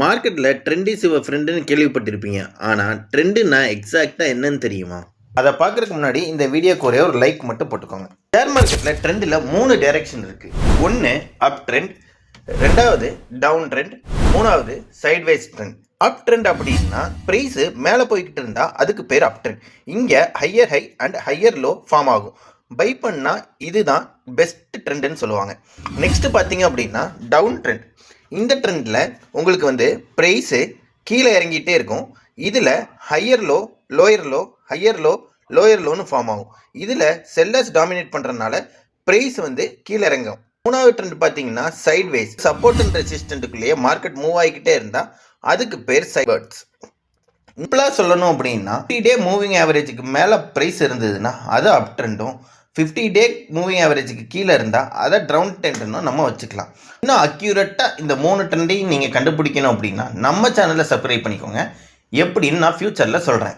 மார்க்கெட்டில் trend is your ஃப்ரெண்டுன்னு கேள்விப்பட்டிருப்பீங்க. ஆனால் ட்ரெண்டுன்னா எக்ஸாக்டாக என்னன்னு தெரியுமா? அதை பார்க்குறதுக்கு முன்னாடி இந்த வீடியோக்கு ஒரே ஒரு லைக் மட்டும் போட்டுக்கோங்க. ஷேர் மார்க்கெட்டில் ட்ரெண்டில் 3 டைரக்ஷன் இருக்குது. ஒன்று அப் ட்ரெண்ட், ரெண்டாவது டவுன் ட்ரெண்ட், மூணாவது சைட்வேஸ் ட்ரெண்ட். அப் ட்ரெண்ட் அப்படின்னா ப்ரைஸு மேலே போய்கிட்டு இருந்தால் அதுக்கு பேர் அப் ட்ரெண்ட். இங்கே higher high and higher low form ஆகும். பை பண்ணால் இதுதான் பெஸ்ட் ட்ரெண்டுன்னு சொல்லுவாங்க. நெக்ஸ்ட்டு பார்த்தீங்க அப்படின்னா டவுன் ட்ரெண்ட். இந்த ட்ரெண்டில் உங்களுக்கு ப்ரைஸு கீழே இறங்கிட்டே இருக்கும். இதில் higher low, lower low, higher low, lower லோன்னு ஃபார்ம் ஆகும். இதில் செல்லர்ஸ் டாமினேட் பண்ணுறதுனால ப்ரைஸ் கீழே இறங்கும். மூணாவது ட்ரெண்ட் பார்த்தீங்கன்னா சைட்வேஸ். சப்போர்ட் அண்ட் ரெசிஸ்டண்ட்டுக்குள்ளேயே மார்க்கெட் மூவ் ஆகிக்கிட்டே இருந்தால் அதுக்கு பேர் சைட்வேர்ட்ஸ். சிம்பிளாக சொல்லணும் அப்படின்னா 50 டே மூவிங் ஆவரேஜுக்கு மேலே ப்ரைஸ் இருந்ததுன்னா அது அப் ட்ரெண்டும், 50 டே மூவிங் ஆவரேஜுக்கு கீழே இருந்தால் அதை டவுன் ட்ரெண்ட்னு நம்ம வச்சுக்கலாம். இன்னும் அக்யூரேட்டாக இந்த 3 ட்ரெண்டையும் நீங்கள் கண்டுபிடிக்கணும் அப்படின்னா நம்ம சேனலை சப்ஸ்கிரைப் பண்ணிக்கோங்க. எப்படின்னு நான் ஃப்யூச்சரில் சொல்கிறேன்.